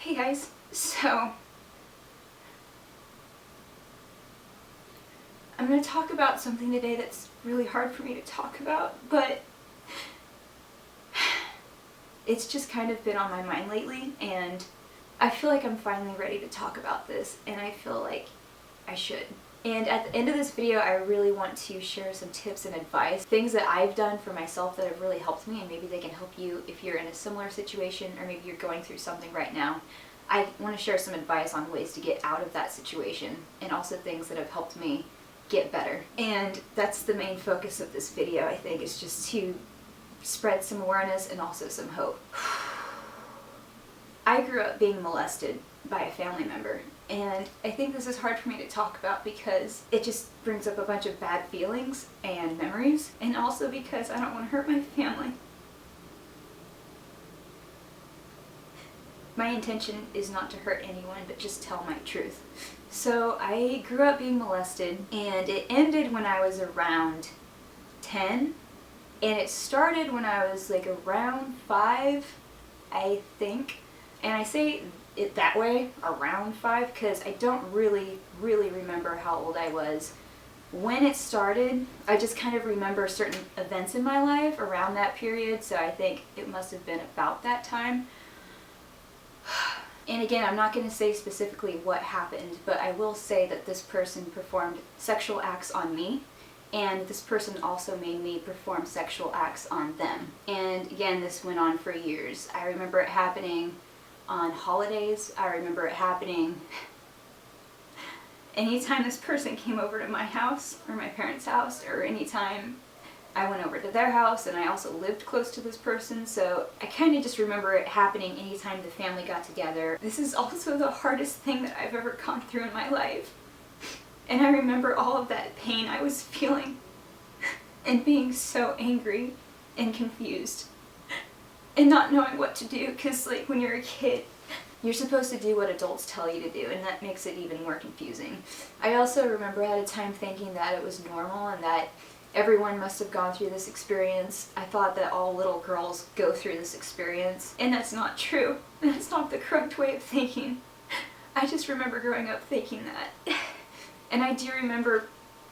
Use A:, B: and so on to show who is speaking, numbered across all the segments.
A: Hey guys, so I'm going to talk about something today that's really hard for me to talk about, but it's just kind of been on my mind lately, and I feel like I'm finally ready to talk about this, and I feel like I should. And at the end of this video, I really want to share some tips and advice, things that I've done for myself that have really helped me, and maybe they can help you if you're in a similar situation, or maybe you're going through something right now. I want to share some advice on ways to get out of that situation, and also things that have helped me get better. And that's the main focus of this video, I think, is just to spread some awareness and also some hope. I grew up being molested by a family member, and I think this is hard for me to talk about because it just brings up a bunch of bad feelings and memories, and also because I don't want to hurt my family. My intention is not to hurt anyone, but just tell my truth. So I grew up being molested, and it ended when I was around 10, and it started when I was like around 5, I think. And I say it that way, around 5, because I don't really remember how old I was when it started. I just kind of remember certain events in my life around that period, so I think it must have been about that time. And again, I'm not going to say specifically what happened, but I will say that this person performed sexual acts on me, and this person also made me perform sexual acts on them. And again, this went on for years. I remember it happening on holidays. I remember it happening anytime this person came over to my house or my parents' house, or anytime I went over to their house, and I also lived close to this person, so I kind of just remember it happening anytime the family got together. This is also the hardest thing that I've ever gone through in my life. And I remember all of that pain I was feeling and being so angry and confused and not knowing what to do, because like when you're a kid, you're supposed to do what adults tell you to do, and that makes it even more confusing. I also remember at a time thinking that it was normal and that everyone must have gone through this experience. I thought that all little girls go through this experience, and that's not true. That's not the correct way of thinking. I just remember growing up thinking that. And I do remember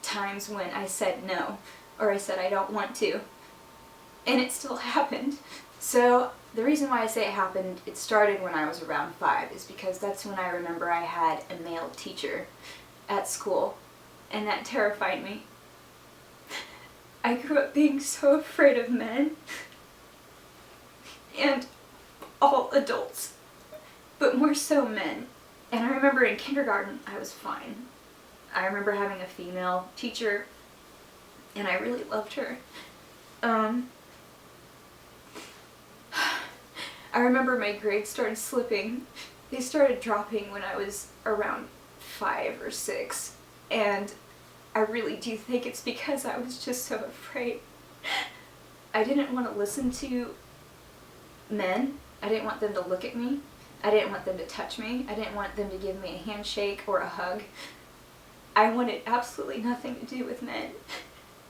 A: times when I said no, or I said I don't want to, and it still happened. So the reason why I say it happened, it started when I was around 5, is because that's when I remember I had a male teacher at school, and that terrified me. I grew up being so afraid of men and all adults, but more so men. And I remember in kindergarten I was fine. I remember having a female teacher, and I really loved her. I remember my grades started slipping. They started dropping when I was around 5 or 6, and I really do think it's because I was just so afraid. I didn't want to listen to men. I didn't want them to look at me. I didn't want them to touch me. I didn't want them to give me a handshake or a hug. I wanted absolutely nothing to do with men.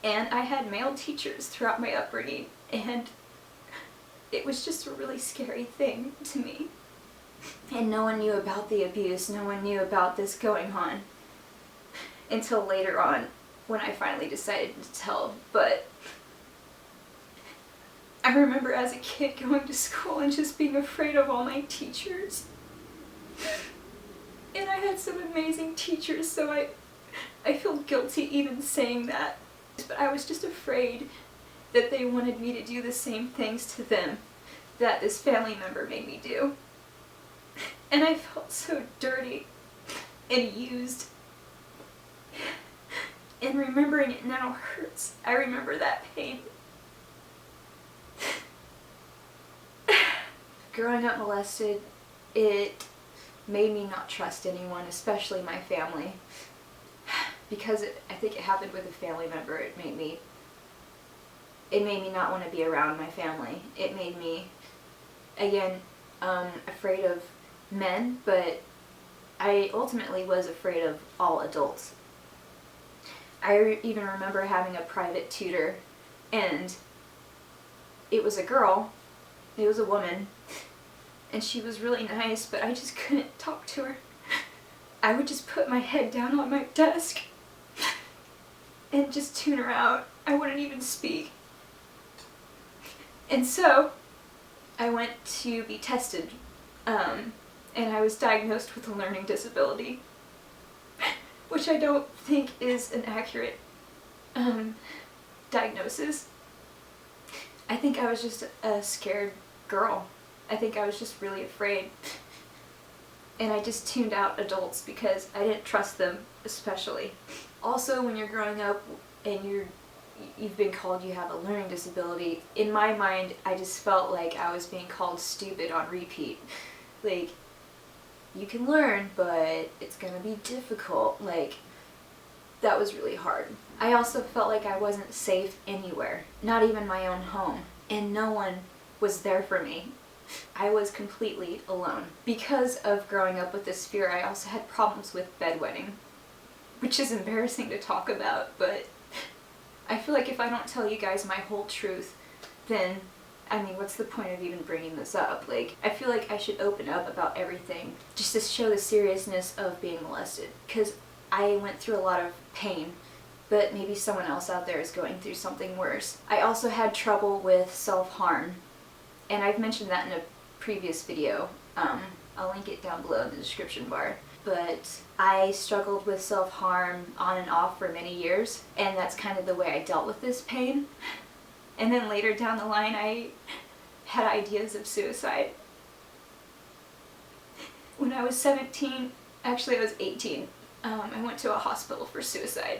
A: And I had male teachers throughout my upbringing, and it was just a really scary thing to me. And no one knew about the abuse. No one knew about this going on until later on, when I finally decided to tell. But I remember as a kid going to school and just being afraid of all my teachers. And I had some amazing teachers, so I feel guilty even saying that. But I was just afraid that they wanted me to do the same things to them that this family member made me do. And I felt so dirty and used. And remembering it now hurts. I remember that pain. Growing up molested, it made me not trust anyone, especially my family. Because I think it happened with a family member. It made me not want to be around my family. It made me, again, afraid of men, but I ultimately was afraid of all adults. I even remember having a private tutor, and it was a girl, it was a woman, and she was really nice, but I just couldn't talk to her. I would just put my head down on my desk and just tune her out. I wouldn't even speak. And so I went to be tested, and I was diagnosed with a learning disability, which I don't think is an accurate diagnosis. I think I was just a scared girl. I think I was just really afraid. And I just tuned out adults because I didn't trust them, especially. Also, when you're growing up and you've been called you have a learning disability, in my mind, I just felt like I was being called stupid on repeat. Like, you can learn, but it's gonna be difficult. Like, that was really hard. I also felt like I wasn't safe anywhere, not even my own home, and no one was there for me. I was completely alone. Because of growing up with this fear, I also had problems with bedwetting, which is embarrassing to talk about, but I feel like if I don't tell you guys my whole truth, then, I mean, what's the point of even bringing this up? Like, I feel like I should open up about everything, just to show the seriousness of being molested, because I went through a lot of pain, but maybe someone else out there is going through something worse. I also had trouble with self-harm, and I've mentioned that in a previous video. I'll link it down below in the description bar. But I struggled with self-harm on and off for many years, and that's kind of the way I dealt with this pain. And then later down the line, I had ideas of suicide. When I was 17, actually I was 18, I went to a hospital for suicide.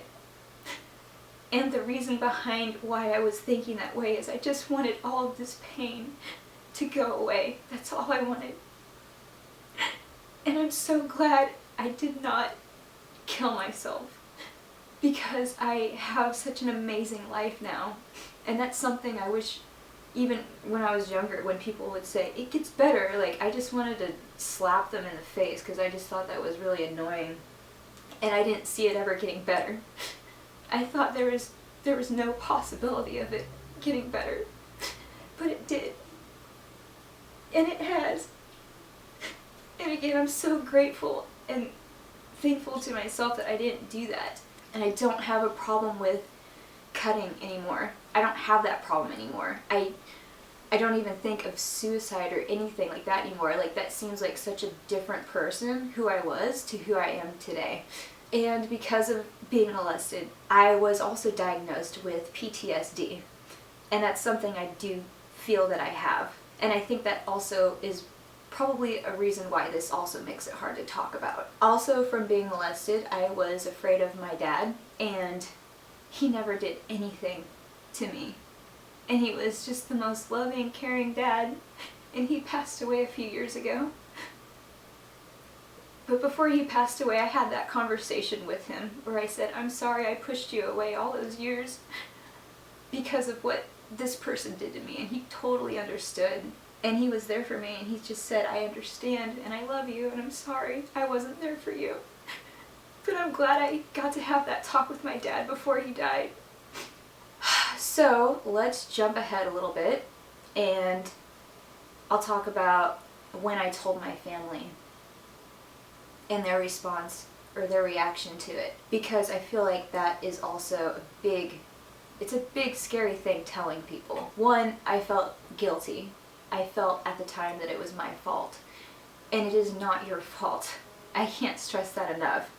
A: And the reason behind why I was thinking that way is I just wanted all of this pain to go away. That's all I wanted. And I'm so glad I did not kill myself, because I have such an amazing life now. And that's something I wish, even when I was younger, when people would say, it gets better, like, I just wanted to slap them in the face because I just thought that was really annoying. And I didn't see it ever getting better. I thought there was no possibility of it getting better, but it did. And it has. And again, I'm so grateful and thankful to myself that I didn't do that. And I don't have a problem with cutting anymore. I don't have that problem anymore. I don't even think of suicide or anything like that anymore. Like, that seems like such a different person, who I was to who I am today. And because of being molested, I was also diagnosed with PTSD. And that's something I do feel that I have. And I think that also is probably a reason why this also makes it hard to talk about. Also, from being molested, I was afraid of my dad, and he never did anything to me. And he was just the most loving, caring dad, and he passed away a few years ago. But before he passed away, I had that conversation with him where I said, I'm sorry I pushed you away all those years because of what this person did to me, and he totally understood. And he was there for me, and he just said, I understand, and I love you, and I'm sorry I wasn't there for you. But I'm glad I got to have that talk with my dad before he died. So let's jump ahead a little bit, and I'll talk about when I told my family and their response or their reaction to it, because I feel like that is also it's a big scary thing telling people. One, I felt guilty. I felt at the time that it was my fault, and it is not your fault. I can't stress that enough.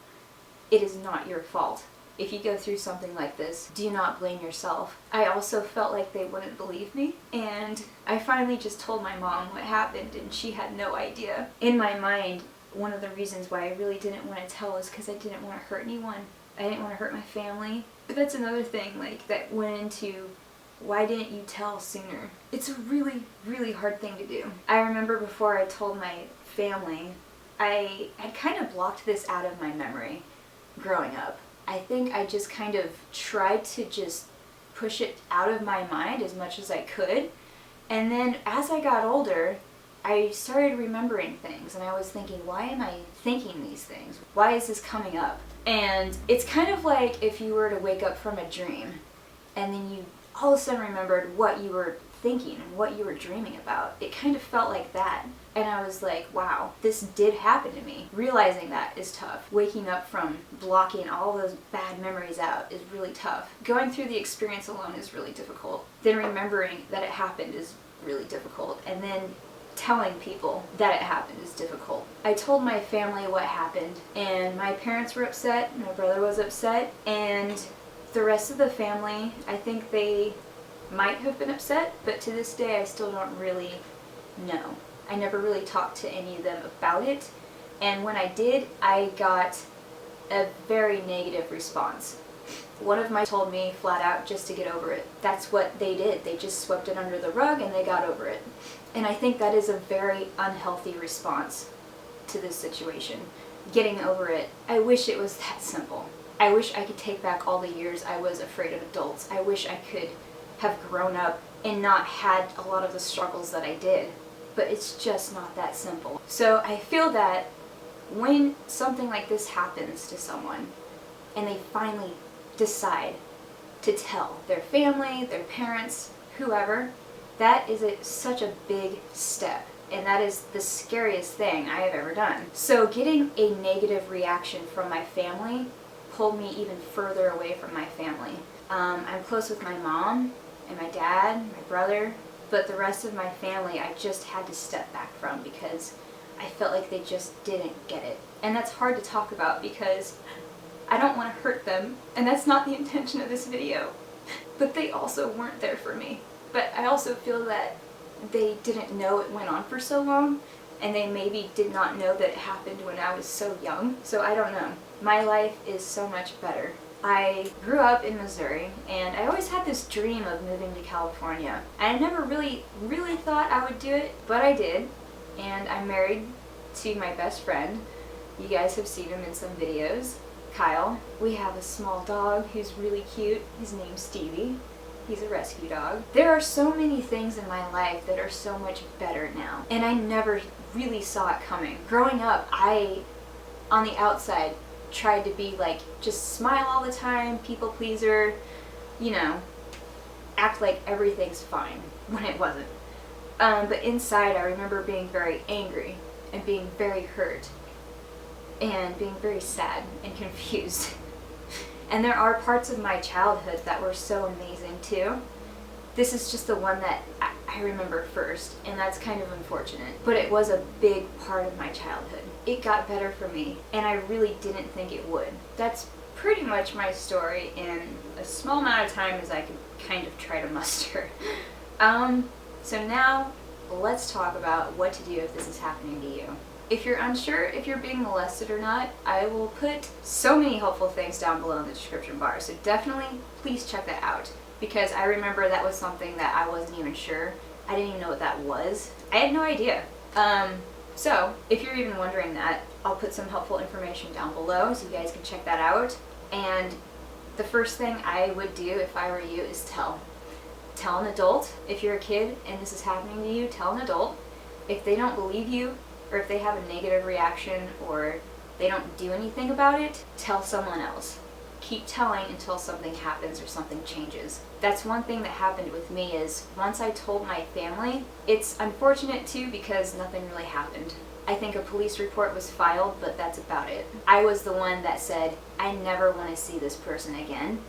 A: It is not your fault. If you go through something like this, do not blame yourself. I also felt like they wouldn't believe me, and I finally just told my mom what happened, and she had no idea. In my mind, one of the reasons why I really didn't want to tell is because I didn't want to hurt anyone. I didn't want to hurt my family. But that's another thing, like, that went into why didn't you tell sooner? It's a really, really hard thing to do. I remember before I told my family, I had kind of blocked this out of my memory growing up. I think I just kind of tried to just push it out of my mind as much as I could. And then as I got older, I started remembering things, and I was thinking, why am I thinking these things? Why is this coming up? And it's kind of like if you were to wake up from a dream, and then you all of a sudden remembered what you were thinking and what you were dreaming about. It kind of felt like that. And I was like, wow, this did happen to me. Realizing that is tough. Waking up from blocking all those bad memories out is really tough. Going through the experience alone is really difficult. Then remembering that it happened is really difficult. And then telling people that it happened is difficult. I told my family what happened, and my parents were upset, my brother was upset, and the rest of the family, I think they might have been upset, but to this day I still don't really know. I never really talked to any of them about it, and when I did, I got a very negative response. One of my told me flat out just to get over it. That's what they did. They just swept it under the rug and they got over it. And I think that is a very unhealthy response to this situation. Getting over it. I wish it was that simple. I wish I could take back all the years I was afraid of adults. I wish I could have grown up and not had a lot of the struggles that I did. But it's just not that simple. So I feel that when something like this happens to someone and they finally decide to tell their family, their parents, whoever, that is such a big step. And that is the scariest thing I have ever done. So getting a negative reaction from my family pulled me even further away from my family. I'm close with my mom and my dad, my brother, but the rest of my family I just had to step back from because I felt like they just didn't get it. And that's hard to talk about because I don't want to hurt them, and that's not the intention of this video. But they also weren't there for me. But I also feel that they didn't know it went on for so long, and they maybe did not know that it happened when I was so young. So I don't know. My life is so much better. I grew up in Missouri, and I always had this dream of moving to California. I never really thought I would do it, but I did. And I'm married to my best friend. You guys have seen him in some videos. Kyle. We have a small dog who's really cute. His name's Stevie. He's a rescue dog. There are so many things in my life that are so much better now, and I never really saw it coming. Growing up, I, on the outside, tried to be like, just smile all the time, people pleaser, you know, act like everything's fine when it wasn't. But inside, I remember being very angry and being very hurt and being very sad and confused. And there are parts of my childhood that were so amazing too. This is just the one that I remember first, and that's kind of unfortunate. But it was a big part of my childhood. It got better for me, and I really didn't think it would. That's pretty much my story in a small amount of time as I could kind of try to muster. So now, let's talk about what to do if this is happening to you. If you're unsure if you're being molested or not, I will put so many helpful things down below in the description bar, so definitely please check that out, because I remember that was something that I wasn't even sure. I didn't even know what that was. I had no idea. So if you're even wondering that, I'll put some helpful information down below so you guys can check that out. And the first thing I would do if I were you is tell. Tell an adult. If you're a kid and this is happening to you, tell an adult. If they don't believe you, or if they have a negative reaction, or they don't do anything about it, tell someone else. Keep telling until something happens or something changes. That's one thing that happened with me is once I told my family, it's unfortunate too because nothing really happened. I think a police report was filed, but that's about it. I was the one that said, I never want to see this person again.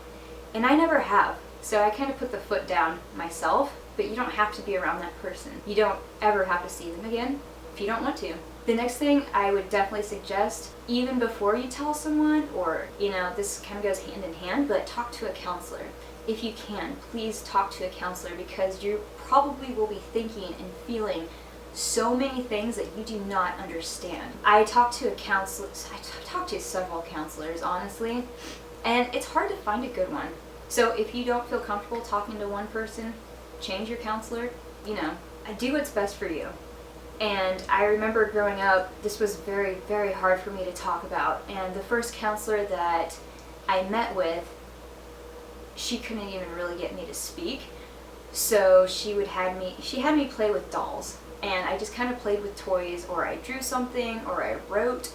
A: And I never have. So I kind of put the foot down myself, but you don't have to be around that person. You don't ever have to see them again if you don't want to. The next thing I would definitely suggest, even before you tell someone, or, you know, this kind of goes hand in hand, but talk to a counselor. If you can, please talk to a counselor, because you probably will be thinking and feeling so many things that you do not understand. I talked to several counselors, honestly, and it's hard to find a good one. So if you don't feel comfortable talking to one person, change your counselor. You know, do what's best for you. And I remember growing up, this was very, very hard for me to talk about. And the first counselor that I met with, she couldn't even really get me to speak. So she had me play with dolls. And I just kind of played with toys, or I drew something, or I wrote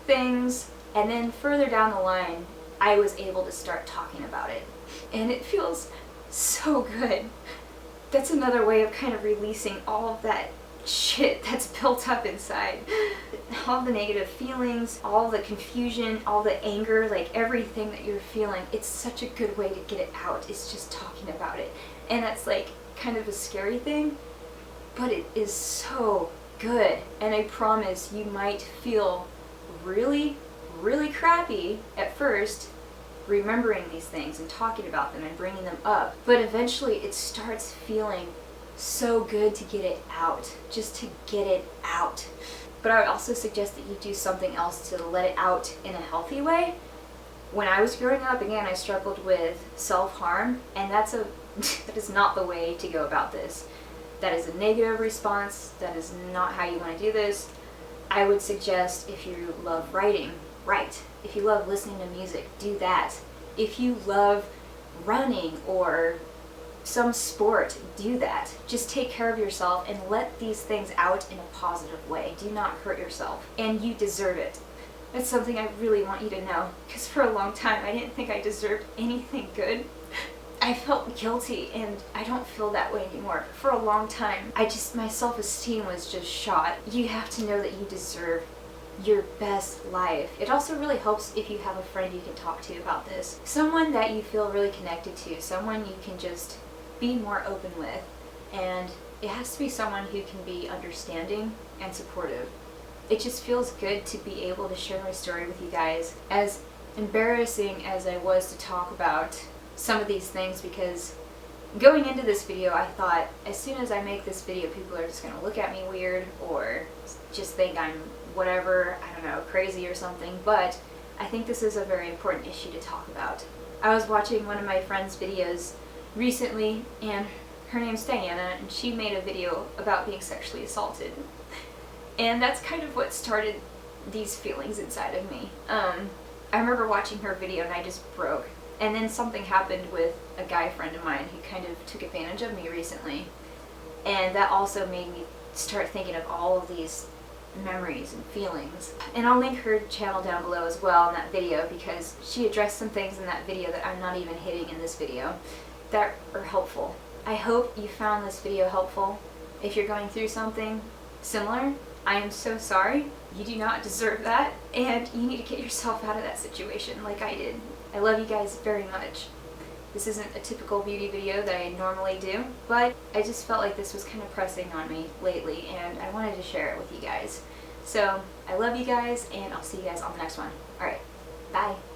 A: things. And then further down the line, I was able to start talking about it. And it feels so good. That's another way of kind of releasing all of that shit that's built up inside. All the negative feelings, all the confusion, all the anger, like everything that you're feeling, it's such a good way to get it out. It's just talking about it. And that's like kind of a scary thing, but it is so good. And I promise you might feel really, really crappy at first remembering these things and talking about them and bringing them up, but eventually it starts feeling so good to get it out, just to get it out. But I would also suggest that you do something else to let it out in a healthy way. When I was growing up, again, I struggled with self-harm, and that is not the way to go about this. That is a negative response. That is not how you want to do this. I would suggest, if you love writing, write. If you love listening to music, do that. If you love running or some sport, do that. Just take care of yourself and let these things out in a positive way. Do not hurt yourself, and you deserve it. That's something I really want you to know, because for a long time I didn't think I deserved anything good. I felt guilty, and I don't feel that way anymore. For a long time, my self-esteem was just shot. You have to know that you deserve your best life. It also really helps if you have a friend you can talk to about this. Someone that you feel really connected to, someone you can just be more open with, and it has to be someone who can be understanding and supportive. It just feels good to be able to share my story with you guys, as embarrassing as I was to talk about some of these things, because going into this video I thought as soon as I make this video people are just going to look at me weird or just think I'm whatever, I don't know, crazy or something, but I think this is a very important issue to talk about. I was watching one of my friend's videos recently, and her name's Diana, and she made a video about being sexually assaulted. And that's kind of what started these feelings inside of me. I remember watching her video and I just broke. And then something happened with a guy friend of mine who kind of took advantage of me recently. And that also made me start thinking of all of these memories and feelings. And I'll link her channel down below as well in that video, because she addressed some things in that video that I'm not even hitting in this video that are helpful. I hope you found this video helpful. If you're going through something similar, I am so sorry. You do not deserve that, and you need to get yourself out of that situation like I did. I love you guys very much. This isn't a typical beauty video that I normally do, but I just felt like this was kind of pressing on me lately, and I wanted to share it with you guys. So I love you guys, and I'll see you guys on the next one. Alright, bye.